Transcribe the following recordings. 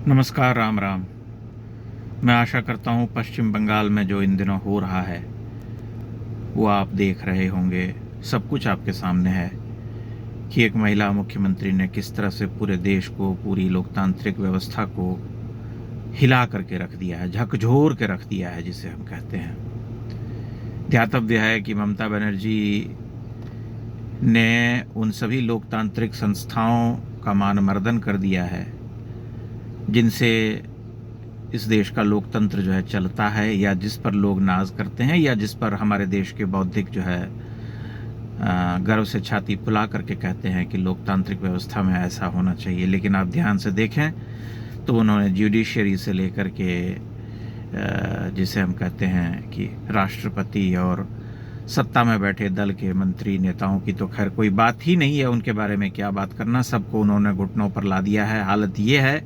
नमस्कार, राम राम। मैं आशा करता हूँ पश्चिम बंगाल में जो इन दिनों हो रहा है वो आप देख रहे होंगे। सब कुछ आपके सामने है कि एक महिला मुख्यमंत्री ने किस तरह से पूरे देश को, पूरी लोकतांत्रिक व्यवस्था को हिला करके रख दिया है, झकझोर के रख दिया है, जिसे हम कहते हैं। ध्यातव्य है कि ममता बनर्जी ने उन सभी लोकतांत्रिक संस्थाओं का मानमर्दन कर दिया है जिनसे इस देश का लोकतंत्र जो है चलता है, या जिस पर लोग नाज करते हैं, या जिस पर हमारे देश के बौद्धिक जो है गर्व से छाती फुला करके कहते हैं कि लोकतांत्रिक व्यवस्था में ऐसा होना चाहिए। लेकिन आप ध्यान से देखें तो उन्होंने जुडिशरी से लेकर के जिसे हम कहते हैं कि राष्ट्रपति और सत्ता में बैठे दल के मंत्री नेताओं की तो खैर कोई बात ही नहीं है, उनके बारे में क्या बात करना। सबको उन्होंने घुटनों पर ला दिया है। हालत ये है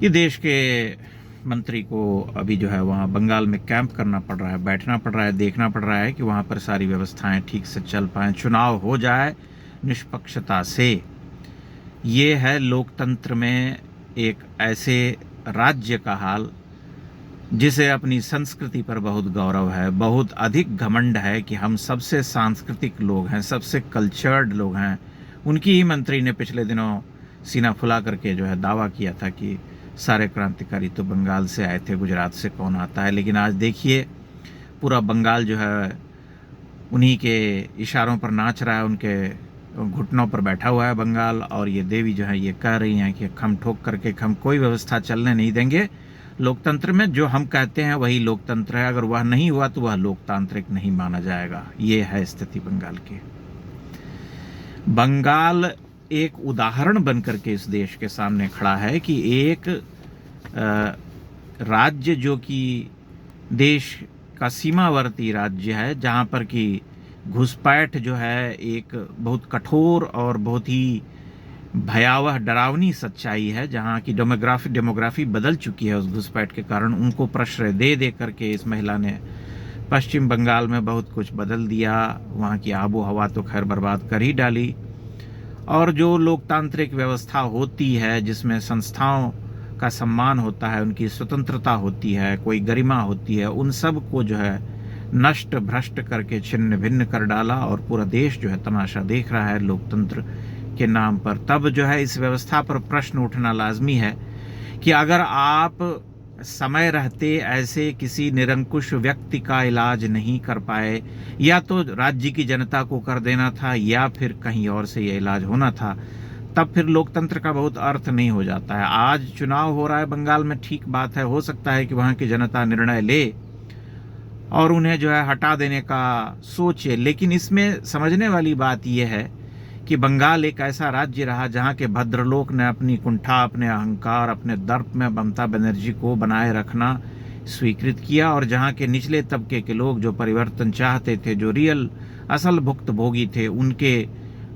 कि देश के मंत्री को अभी जो है वहाँ बंगाल में कैंप करना पड़ रहा है, बैठना पड़ रहा है, देखना पड़ रहा है कि वहाँ पर सारी व्यवस्थाएं ठीक से चल पाएँ, चुनाव हो जाए निष्पक्षता से। ये है लोकतंत्र में एक ऐसे राज्य का हाल जिसे अपनी संस्कृति पर बहुत गौरव है, बहुत अधिक घमंड है कि हम सबसे सांस्कृतिक लोग हैं, सबसे कल्चर्ड लोग हैं। उनकी ही मंत्री ने पिछले दिनों सीना फुला करके जो है दावा किया था कि सारे क्रांतिकारी तो बंगाल से आए थे, गुजरात से कौन आता है। लेकिन आज देखिए पूरा बंगाल जो है उन्हीं के इशारों पर नाच रहा है, उनके घुटनों पर बैठा हुआ है बंगाल। और ये देवी जो है ये कह रही हैं कि हम ठोक करके हम कोई व्यवस्था चलने नहीं देंगे लोकतंत्र में। जो हम कहते हैं वही लोकतंत्र है, अगर वह नहीं हुआ तो वह लोकतांत्रिक नहीं माना जाएगा। ये है स्थिति बंगाल की। बंगाल एक उदाहरण बनकर के इस देश के सामने खड़ा है कि एक राज्य जो कि देश का सीमावर्ती राज्य है, जहाँ पर कि घुसपैठ जो है एक बहुत कठोर और बहुत ही भयावह डरावनी सच्चाई है, जहाँ की डेमोग्राफी बदल चुकी है उस घुसपैठ के कारण। उनको प्रश्रय दे दे करके इस महिला ने पश्चिम बंगाल में बहुत कुछ बदल दिया। वहाँ की आबो हवा तो खैर बर्बाद कर ही डाली। और जो लोकतांत्रिक व्यवस्था होती है जिसमें संस्थाओं का सम्मान होता है, उनकी स्वतंत्रता होती है, कोई गरिमा होती है, उन सब को जो है नष्ट भ्रष्ट करके छिन्न भिन्न कर डाला। और पूरा देश जो है तमाशा देख रहा है लोकतंत्र के नाम पर। तब जो है इस व्यवस्था पर प्रश्न उठना लाजमी है कि अगर आप समय रहते ऐसे किसी निरंकुश व्यक्ति का इलाज नहीं कर पाए, या तो राज्य की जनता को कर देना था या फिर कहीं और से ये इलाज होना था, तब फिर लोकतंत्र का बहुत अर्थ नहीं हो जाता है। आज चुनाव हो रहा है बंगाल में, ठीक बात है, हो सकता है कि वहाँ की जनता निर्णय ले और उन्हें जो है हटा देने का सोचे। लेकिन इसमें समझने वाली बात यह है कि बंगाल एक ऐसा राज्य रहा जहाँ के भद्रलोक ने अपनी कुंठा, अपने अहंकार, अपने दर्प में ममता बनर्जी को बनाए रखना स्वीकृत किया। और जहाँ के निचले तबके के लोग जो परिवर्तन चाहते थे, जो रियल असल भुक्तभोगी थे, उनके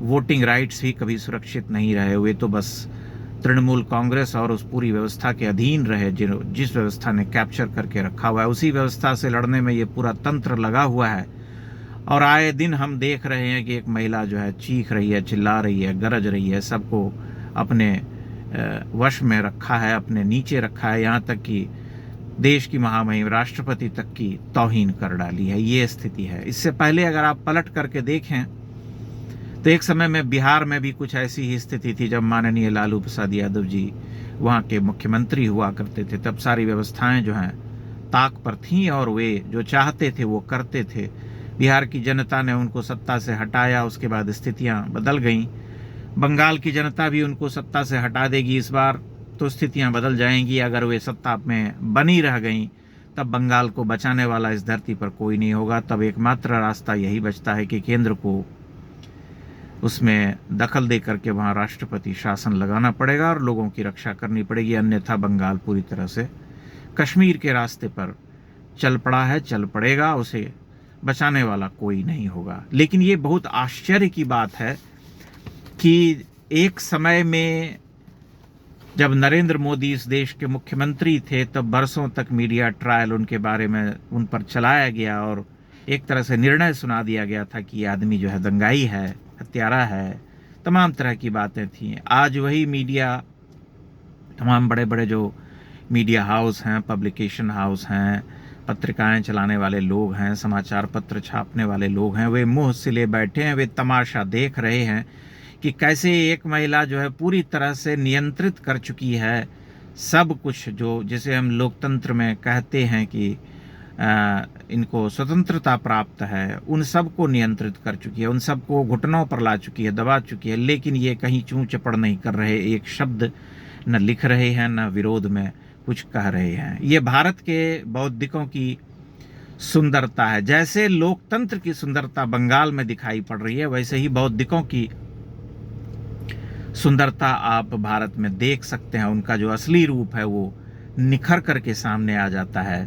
वोटिंग राइट्स भी कभी सुरक्षित नहीं रहे। वे तो बस तृणमूल कांग्रेस और उस पूरी व्यवस्था के अधीन रहे जिस व्यवस्था ने कैप्चर करके रखा हुआ है। उसी व्यवस्था से लड़ने में ये पूरा तंत्र लगा हुआ है। और आए दिन हम देख रहे हैं कि एक महिला जो है चीख रही है, चिल्ला रही है, गरज रही है, सबको अपने वश में रखा है, अपने नीचे रखा है, यहाँ तक कि देश की महामहिम राष्ट्रपति तक की तौहीन कर डाली है। ये स्थिति है। इससे पहले अगर आप पलट करके देखें तो एक समय में बिहार में भी कुछ ऐसी ही स्थिति थी, जब माननीय लालू प्रसाद यादव जी वहाँ के मुख्यमंत्री हुआ करते थे। तब सारी व्यवस्थाएं जो हैं ताक पर थीं और वे जो चाहते थे वो करते थे। बिहार की जनता ने उनको सत्ता से हटाया, उसके बाद स्थितियां बदल गईं। बंगाल की जनता भी उनको सत्ता से हटा देगी इस बार, तो स्थितियां बदल जाएंगी। अगर वे सत्ता में बनी रह गईं तब बंगाल को बचाने वाला इस धरती पर कोई नहीं होगा। तब एकमात्र रास्ता यही बचता है कि केंद्र को उसमें दखल दे करके वहाँ राष्ट्रपति शासन लगाना पड़ेगा और लोगों की रक्षा करनी पड़ेगी। अन्यथा बंगाल पूरी तरह से कश्मीर के रास्ते पर चल पड़ा है, चल पड़ेगा, उसे बचाने वाला कोई नहीं होगा। लेकिन ये बहुत आश्चर्य की बात है कि एक समय में जब नरेंद्र मोदी इस देश के मुख्यमंत्री थे, तब बरसों तक मीडिया ट्रायल उनके बारे में उन पर चलाया गया और एक तरह से निर्णय सुना दिया गया था कि ये आदमी जो है दंगाई है, हत्यारा है, तमाम तरह की बातें थीं। आज वही मीडिया तमाम बड़े बड़े जो मीडिया हाउस हैं, पब्लिकेशन हाउस हैं, पत्रिकाएं चलाने वाले लोग हैं, समाचार पत्र छापने वाले लोग हैं, वे मुंह सिले बैठे हैं, वे तमाशा देख रहे हैं कि कैसे एक महिला जो है पूरी तरह से नियंत्रित कर चुकी है सब कुछ, जो जिसे हम लोकतंत्र में कहते हैं कि इनको स्वतंत्रता प्राप्त है, उन सब को नियंत्रित कर चुकी है, उन सब को घुटनों पर ला चुकी है, दबा चुकी है। लेकिन ये कहीं चूं चपड़ नहीं कर रहे, एक शब्द न लिख रहे हैं, न विरोध में कुछ कह रहे हैं। ये भारत के बौद्धिकों की सुंदरता है। जैसे लोकतंत्र की सुंदरता बंगाल में दिखाई पड़ रही है, वैसे ही बौद्धिकों की सुंदरता आप भारत में देख सकते हैं। उनका जो असली रूप है वो निखर करके सामने आ जाता है।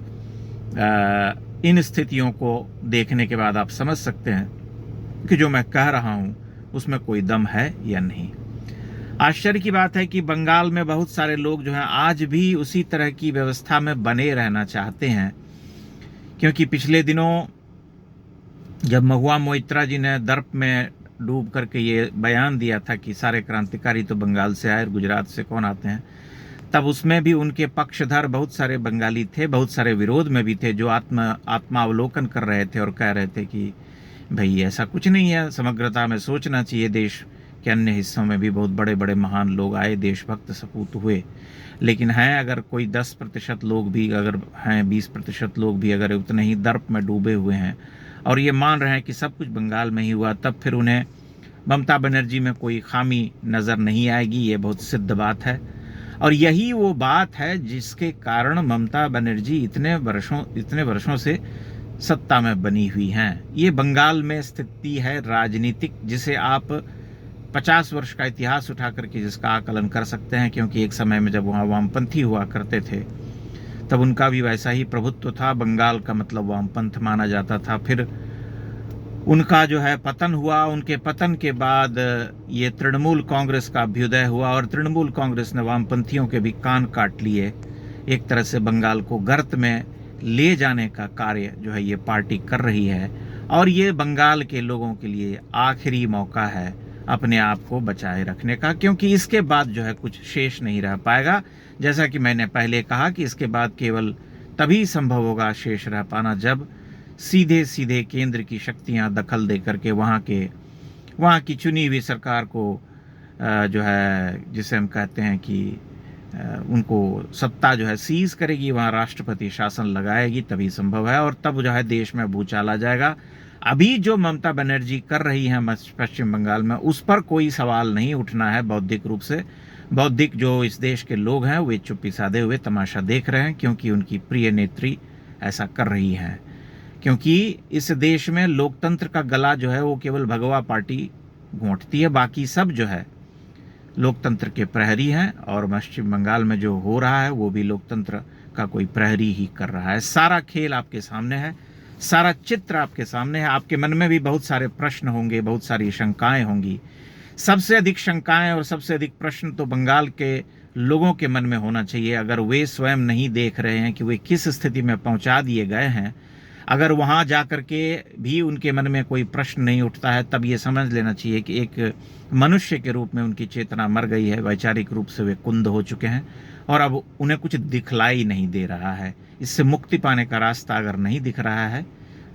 इन स्थितियों को देखने के बाद आप समझ सकते हैं कि जो मैं कह रहा हूं उसमें कोई दम है या नहीं। आश्चर्य की बात है कि बंगाल में बहुत सारे लोग जो हैं आज भी उसी तरह की व्यवस्था में बने रहना चाहते हैं, क्योंकि पिछले दिनों जब महुआ मोइत्रा जी ने दर्प में डूब करके ये बयान दिया था कि सारे क्रांतिकारी तो बंगाल से आए और गुजरात से कौन आते हैं, तब उसमें भी उनके पक्षधर बहुत सारे बंगाली थे, बहुत सारे विरोध में भी थे, जो आत्मावलोकन कर रहे थे और कह रहे थे कि भाई ऐसा कुछ नहीं है, समग्रता में सोचना चाहिए। देश के अन्य हिस्सों में भी बहुत बड़े बड़े महान लोग आए, देशभक्त सपूत हुए, लेकिन हैं अगर कोई 10% लोग भी अगर हैं, 20% लोग भी अगर उतने ही दर्प में डूबे हुए हैं और ये मान रहे हैं कि सब कुछ बंगाल में ही हुआ, तब फिर उन्हें ममता बनर्जी में कोई खामी नज़र नहीं आएगी। ये बहुत सिद्ध बात है और यही वो बात है जिसके कारण ममता बनर्जी इतने वर्षों से सत्ता में बनी हुई हैं। ये बंगाल में स्थिति है राजनीतिक, जिसे आप 50 वर्ष का इतिहास उठा करके जिसका आकलन कर सकते हैं, क्योंकि एक समय में जब वहाँ वामपंथी हुआ करते थे तब उनका भी वैसा ही प्रभुत्व था। बंगाल का मतलब वामपंथ माना जाता था। फिर उनका जो है पतन हुआ, उनके पतन के बाद ये तृणमूल कांग्रेस का अभ्युदय हुआ और तृणमूल कांग्रेस ने वामपंथियों के भी कान काट लिए। एक तरह से बंगाल को गर्त में ले जाने का कार्य जो है ये पार्टी कर रही है और ये बंगाल के लोगों के लिए आखिरी मौका है अपने आप को बचाए रखने का, क्योंकि इसके बाद जो है कुछ शेष नहीं रह पाएगा। जैसा कि मैंने पहले कहा कि इसके बाद केवल तभी संभव होगा शेष रह पाना जब सीधे सीधे केंद्र की शक्तियां दखल दे करके वहाँ की चुनी हुई सरकार को जो है, जिसे हम कहते हैं कि उनको सत्ता जो है सीज करेगी, वहाँ राष्ट्रपति शासन लगाएगी, तभी संभव है और तब जो है देश में भूचाल आ जाएगा। अभी जो ममता बनर्जी कर रही है पश्चिम बंगाल में, उस पर कोई सवाल नहीं उठना है बौद्धिक रूप से। बौद्धिक जो इस देश के लोग हैं वे चुप्पी साधे हुए तमाशा देख रहे हैं, क्योंकि उनकी प्रिय नेत्री ऐसा कर रही हैं। क्योंकि इस देश में लोकतंत्र का गला जो है वो केवल भगवा पार्टी घोंटती है, बाकी सब जो है लोकतंत्र के प्रहरी हैं और पश्चिम बंगाल में जो हो रहा है वो भी लोकतंत्र का कोई प्रहरी ही कर रहा है। सारा खेल आपके सामने है, सारा चित्र आपके सामने है। आपके मन में भी बहुत सारे प्रश्न होंगे, बहुत सारी शंकाएं होंगी। सबसे अधिक शंकाएं और सबसे अधिक प्रश्न तो बंगाल के लोगों के मन में होना चाहिए। अगर वे स्वयं नहीं देख रहे हैं कि वे किस स्थिति में पहुंचा दिए गए हैं, अगर वहां जाकर के भी उनके मन में कोई प्रश्न नहीं उठता है, तब ये समझ लेना चाहिए कि एक मनुष्य के रूप में उनकी चेतना मर गई है, वैचारिक रूप से वे कुंद हो चुके हैं और अब उन्हें कुछ दिखलाई नहीं दे रहा है। इससे मुक्ति पाने का रास्ता अगर नहीं दिख रहा है,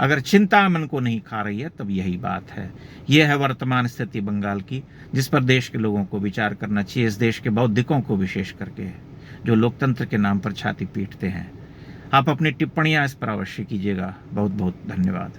अगर चिंता मन को नहीं खा रही है, तब यही बात है। यह है वर्तमान स्थिति बंगाल की, जिस पर देश के लोगों को विचार करना चाहिए, इस देश के बौद्धिकों को विशेष करके, जो लोकतंत्र के नाम पर छाती पीटते हैं। आप अपनी टिप्पणियां इस पर अवश्य कीजिएगा। बहुत बहुत धन्यवाद।